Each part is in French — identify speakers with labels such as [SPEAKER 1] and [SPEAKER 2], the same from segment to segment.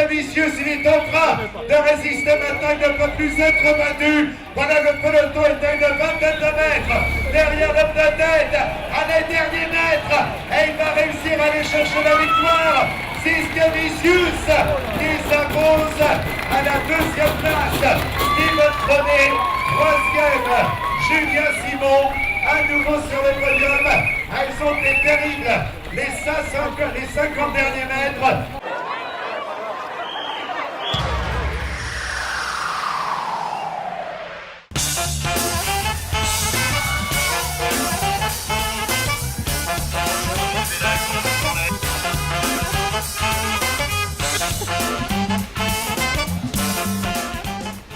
[SPEAKER 1] que Vicious, il est en train de résister maintenant, il ne peut plus être battu. Voilà, le peloton est à une vingtaine de mètres derrière le tête, à les derniers mètres, et il va réussir à aller chercher la victoire. Cisque Vicious qui s'impose à la deuxième place. Steven Trenet, troisième. Julien Simon, à nouveau sur le podium. Elles ont été terribles. Les 50 derniers mètres.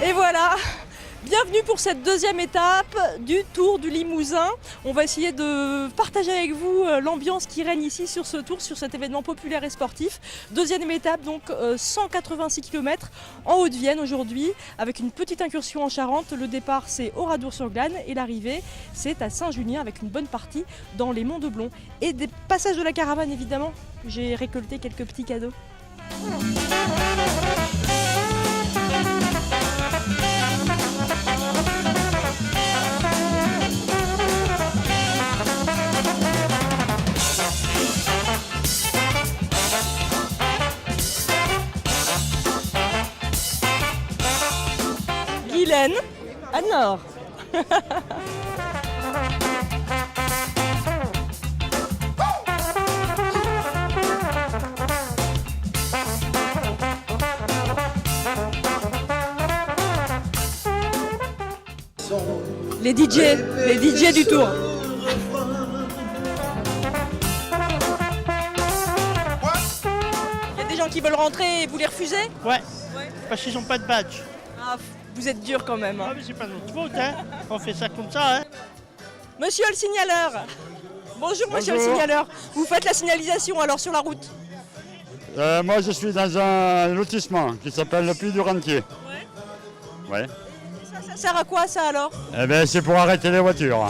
[SPEAKER 2] Et voilà, bienvenue pour cette deuxième étape du Tour du Limousin. On va essayer de partager avec vous l'ambiance qui règne ici sur ce tour, sur cet événement populaire et sportif. Deuxième étape, donc 186 km en Haute-Vienne aujourd'hui, avec une petite incursion en Charente. Le départ c'est Oradour-sur-Glane et l'arrivée c'est à Saint-Junien avec une bonne partie dans les Monts de Blon. Et des passages de la caravane évidemment, j'ai récolté quelques petits cadeaux. Guylaine, Anne-Laure. Les DJ du Tour. Il y a des gens qui veulent rentrer et vous les refusez?
[SPEAKER 3] Ouais, parce qu'ils n'ont pas de badge.
[SPEAKER 2] Ah, vous êtes dur quand même. Hein.
[SPEAKER 3] Ah, mais c'est pas notre faute, hein. On fait ça comme ça, hein.
[SPEAKER 2] Monsieur le signaleur. Bonjour, monsieur le signaleur. Vous faites la signalisation alors sur la route?
[SPEAKER 4] Moi je suis dans un lotissement qui s'appelle le Puy du Rentier. Ouais.
[SPEAKER 2] Ça sert à quoi ça alors?
[SPEAKER 4] Eh bien c'est pour arrêter les voitures.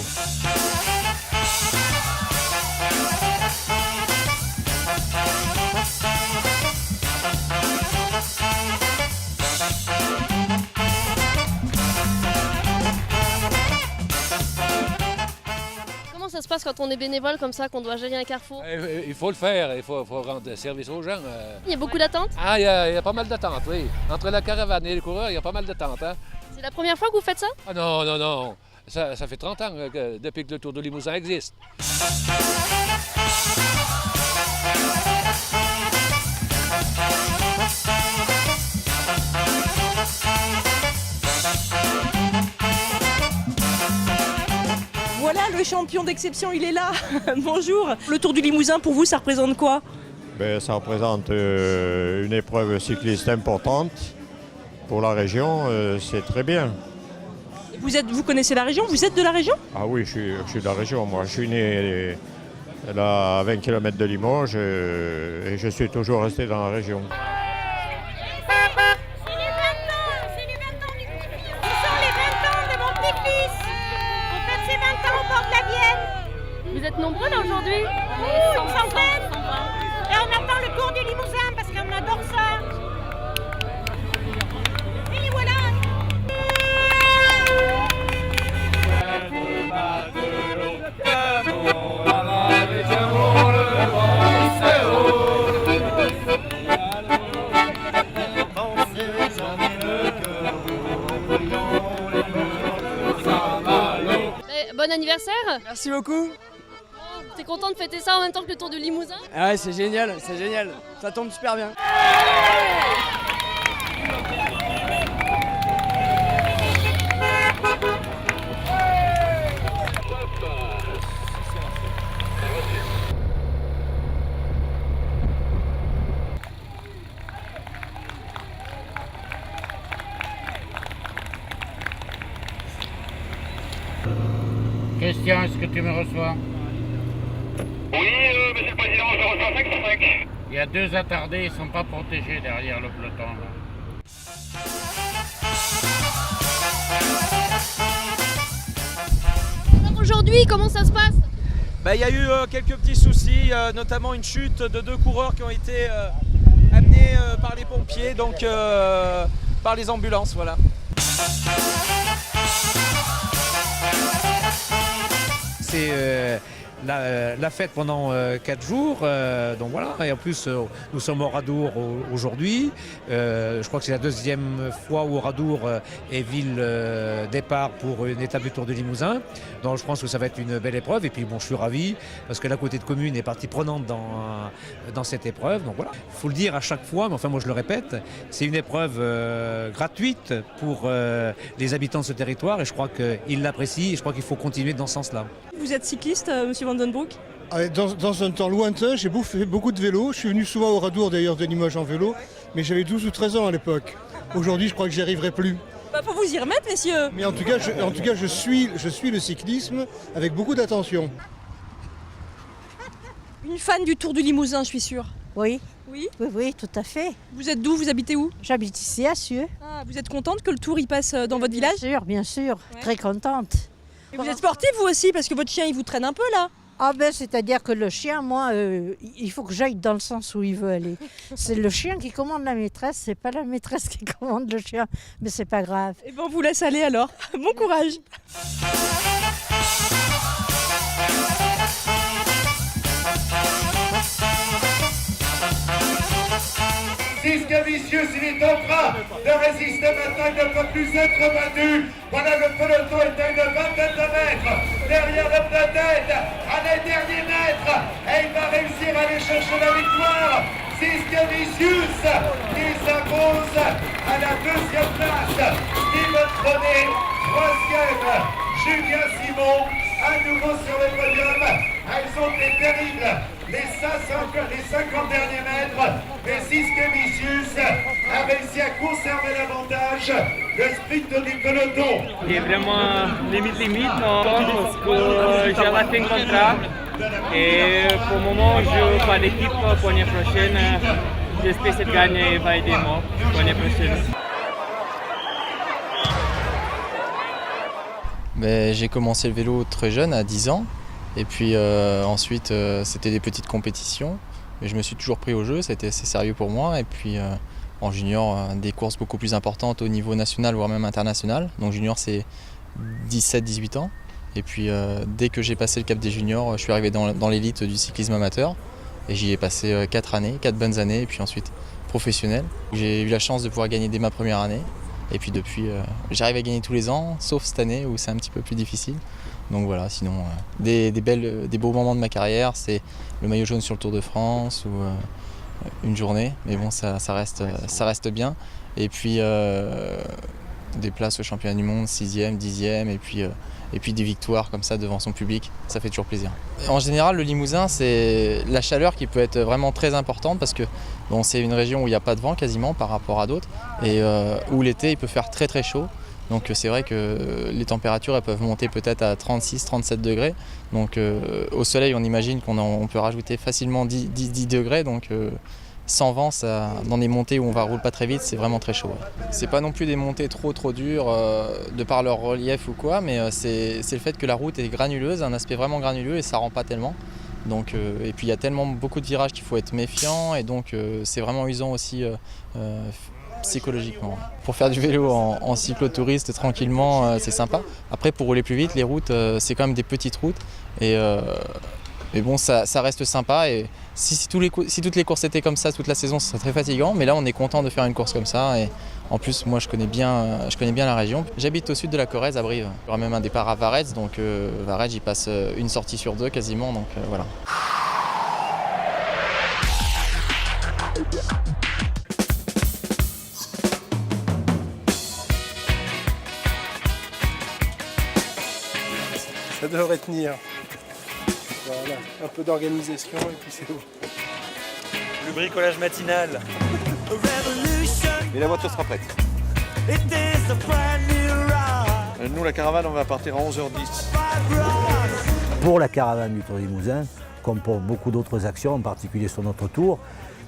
[SPEAKER 5] Comment ça se passe quand on est bénévole comme ça, qu'on doit gérer un carrefour?
[SPEAKER 6] Il faut le faire, il faut rendre service aux gens.
[SPEAKER 5] Il y a beaucoup d'attentes?
[SPEAKER 6] Ah, il y a pas mal d'attentes, oui. Entre la caravane et les coureurs, il y a pas mal d'attentes. Hein?
[SPEAKER 5] C'est la première fois que vous faites ça?
[SPEAKER 6] Ah non, non, non. Ça fait 30 ans depuis que le Tour de Limousin existe.
[SPEAKER 2] Voilà, le champion d'exception, il est là. Bonjour. Le Tour du Limousin, pour vous, ça représente quoi?
[SPEAKER 7] Ça représente une épreuve cycliste importante pour la région, c'est très bien.
[SPEAKER 2] Vous connaissez la région? Vous êtes de la région?
[SPEAKER 7] Ah oui, je suis de la région, moi. Je suis né là, à 20 km de Limoges et je suis toujours resté dans la région.
[SPEAKER 8] C'est les 20 ans du petit-fils. Ce sont les 20 ans de mon petit-fils. On fête ses 20 ans au bord de la Vienne.
[SPEAKER 5] Vous êtes nombreux là aujourd'hui?
[SPEAKER 8] Une centaine. Et on attend le Tour du Limousin parce qu'on adore ça. Et voilà.
[SPEAKER 5] Bon anniversaire!
[SPEAKER 9] Merci beaucoup.
[SPEAKER 5] T'es content de fêter ça en même temps que le Tour du Limousin?
[SPEAKER 9] Ah ouais, c'est génial, ça tombe super bien.
[SPEAKER 10] Christian, est-ce que tu me reçois?
[SPEAKER 11] Oui, monsieur le président, je reçois 5 sur 5.
[SPEAKER 10] Il y a 2 attardés, ils ne sont pas protégés derrière le peloton. Là.
[SPEAKER 5] Alors aujourd'hui, comment ça se passe?
[SPEAKER 9] Il y a eu quelques petits soucis, notamment une chute de 2 coureurs qui ont été amenés par les pompiers envoyé donc par les ambulances, voilà.
[SPEAKER 12] C'est la fête pendant 4 jours, donc voilà, et en plus nous sommes au Radour aujourd'hui, je crois que c'est la deuxième fois où Radour est ville départ pour une étape du Tour du Limousin, donc je pense que ça va être une belle épreuve, et puis bon, je suis ravi parce que la Côté de Commune est partie prenante dans cette épreuve, donc voilà, il faut le dire à chaque fois, mais enfin moi je le répète, c'est une épreuve gratuite pour les habitants de ce territoire, et je crois qu'ils l'apprécient, et je crois qu'il faut continuer dans ce sens-là.
[SPEAKER 2] Vous êtes cycliste, monsieur Vandenbroek?
[SPEAKER 13] Dans un temps lointain, j'ai fait beaucoup de vélo. Je suis venu souvent au Radour d'ailleurs de Limoges en vélo, mais j'avais 12 ou 13 ans à l'époque. Aujourd'hui, je crois que j'y arriverai plus.
[SPEAKER 2] Bah, faut vous y remettre, messieurs.
[SPEAKER 13] Mais en tout cas, je suis le cyclisme avec beaucoup d'attention.
[SPEAKER 2] Une fan du Tour du Limousin, je suis sûre.
[SPEAKER 8] Oui.
[SPEAKER 2] Oui?
[SPEAKER 8] Oui, tout à fait.
[SPEAKER 2] Vous êtes d'où? Vous habitez où?
[SPEAKER 8] J'habite ici à Cieux.
[SPEAKER 2] Ah, vous êtes contente que le Tour y passe dans votre village?
[SPEAKER 8] Bien sûr,
[SPEAKER 2] Ouais.
[SPEAKER 8] très contente.
[SPEAKER 2] Et vous êtes sportive vous aussi, parce que votre chien il vous traîne un peu là?
[SPEAKER 8] Ah ben c'est-à-dire que le chien, moi, il faut que j'aille dans le sens où il veut aller. C'est le chien qui commande la maîtresse, c'est pas la maîtresse qui commande le chien, mais c'est pas grave.
[SPEAKER 2] Et ben on vous laisse aller alors. Bon courage.
[SPEAKER 1] Cisque Vicieux, il est en train de résister maintenant, il ne peut plus être battu. Voilà, le peloton est à une vingtaine de mètres derrière l'homme de tête, à les derniers mètres, et il va réussir à aller chercher la victoire. Cisque Vicieux qui s'impose à la deuxième place. Steven Trenet, troisième. Julien Simon, à nouveau sur le podium. Elles ont été terribles. Les 50 derniers mètres, mais Cisque Vicieux a réussi à conserver l'avantage. Le sprint du peloton.
[SPEAKER 14] C'est vraiment limite, parce que j'ai raté un contrat. Et pour le moment, je joue pas l'équipe pour l'année prochaine. J'espère que cette gagne va aider moi pour l'année prochaine.
[SPEAKER 15] J'ai commencé le vélo très jeune, à 10 ans. Et puis ensuite, c'était des petites compétitions. Mais je me suis toujours pris au jeu, c'était assez sérieux pour moi. Et puis en junior, des courses beaucoup plus importantes au niveau national, voire même international. Donc junior, c'est 17-18 ans. Et puis dès que j'ai passé le cap des juniors, je suis arrivé dans l'élite du cyclisme amateur. Et j'y ai passé 4 bonnes années, et puis ensuite professionnel. J'ai eu la chance de pouvoir gagner dès ma première année. Et puis depuis, j'arrive à gagner tous les ans, sauf cette année où c'est un petit peu plus difficile. Donc voilà, sinon des beaux moments de ma carrière, c'est le maillot jaune sur le Tour de France ou une journée, mais bon ça reste bien. Et puis des places au championnat du monde, 6e, 10e, et puis des victoires comme ça devant son public, ça fait toujours plaisir. En général, le Limousin, c'est la chaleur qui peut être vraiment très importante parce que bon, c'est une région où il n'y a pas de vent quasiment par rapport à d'autres et où l'été il peut faire très très chaud. Donc c'est vrai que les températures elles peuvent monter peut-être à 36-37 degrés. Donc au soleil, on imagine qu'on peut rajouter facilement 10 degrés. Donc sans vent, dans des montées où on va rouler pas très vite, c'est vraiment très chaud. C'est pas non plus des montées trop dures de par leur relief ou quoi, mais c'est le fait que la route est granuleuse, un aspect vraiment granuleux et ça rend pas tellement. Donc, et puis il y a tellement beaucoup de virages qu'il faut être méfiant et donc c'est vraiment usant aussi psychologiquement. Pour faire du vélo en cyclotouriste tranquillement, c'est sympa. Après pour rouler plus vite, les routes c'est quand même des petites routes et bon ça reste sympa et si toutes les courses étaient comme ça toute la saison, ce serait très fatigant, mais là on est content de faire une course comme ça et en plus moi je connais bien la région. J'habite au sud de la Corrèze à Brive. Il y aura même un départ à Varetz, donc Varetz il passe une sortie sur 2 quasiment, donc voilà.
[SPEAKER 16] Ça devrait tenir. Voilà, un peu d'organisation et puis c'est bon.
[SPEAKER 17] Le bricolage matinal.
[SPEAKER 18] Et la voiture sera prête.
[SPEAKER 17] Nous, la caravane, on va partir à 11h10.
[SPEAKER 19] Pour la caravane du Tour du Limousin, comme pour beaucoup d'autres actions, en particulier sur notre tour,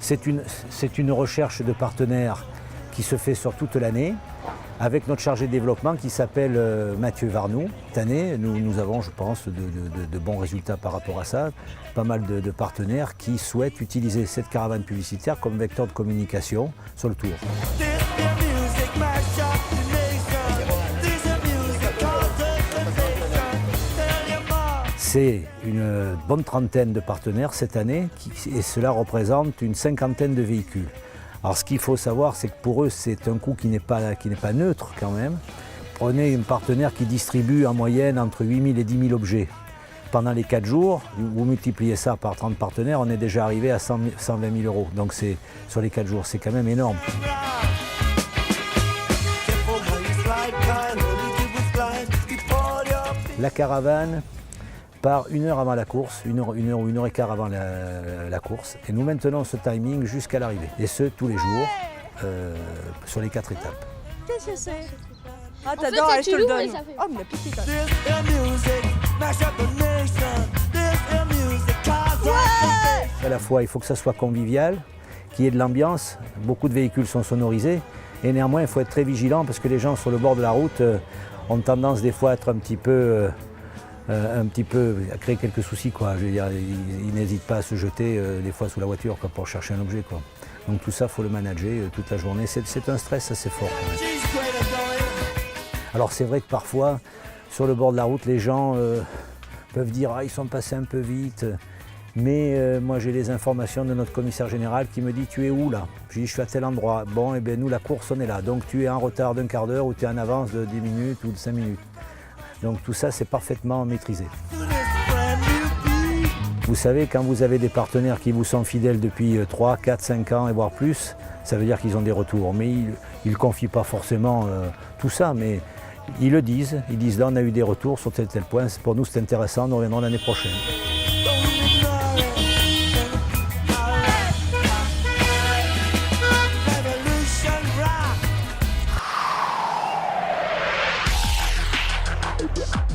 [SPEAKER 19] c'est une recherche de partenaires qui se fait sur toute l'année. avec notre chargé de développement qui s'appelle Mathieu Varnou. Cette année, nous avons, je pense, de bons résultats par rapport à ça. Pas mal de partenaires qui souhaitent utiliser cette caravane publicitaire comme vecteur de communication sur le Tour. C'est une bonne trentaine de partenaires cette année et cela représente une cinquantaine de véhicules. Alors ce qu'il faut savoir, c'est que pour eux, c'est un coût qui n'est pas neutre quand même. Prenez un partenaire qui distribue en moyenne entre 8 000 et 10 000 objets. Pendant les 4 jours, vous multipliez ça par 30 partenaires, on est déjà arrivé à 120 000 euros. Donc sur les 4 jours, c'est quand même énorme. La caravane part 1 heure avant la course, 1 heure ou 1 heure et quart avant la course. Et nous maintenons ce timing jusqu'à l'arrivée. Et ce, tous les jours, sur les 4 étapes.
[SPEAKER 2] Qu'est-ce que c'est? Ah, t'adores, je te le donne. Oh, mais la petite.
[SPEAKER 19] À la fois, il faut que ça soit convivial, qu'il y ait de l'ambiance. Beaucoup de véhicules sont sonorisés. Et néanmoins, il faut être très vigilant parce que les gens sur le bord de la route ont tendance des fois à être un petit peu à créer quelques soucis, quoi. Je veux dire, ils n'hésitent pas à se jeter des fois sous la voiture quoi, pour chercher un objet, quoi. Donc tout ça, il faut le manager toute la journée. C'est un stress assez fort. Quand même. Alors c'est vrai que parfois, sur le bord de la route, les gens peuvent dire « Ah, ils sont passés un peu vite ». Mais moi, j'ai les informations de notre commissaire général qui me dit « Tu es où là ?» Je dis « Je suis à tel endroit ». Bon, et bien nous, la course, on est là. Donc tu es en retard d'un quart d'heure ou tu es en avance de 10 minutes ou de 5 minutes. Donc tout ça, c'est parfaitement maîtrisé. Vous savez, quand vous avez des partenaires qui vous sont fidèles depuis 3, 4, 5 ans et voire plus, ça veut dire qu'ils ont des retours. Mais ils ne confient pas forcément tout ça, mais ils le disent. Ils disent là, on a eu des retours sur tel point. Pour nous, c'est intéressant, nous reviendrons l'année prochaine.
[SPEAKER 1] Yeah.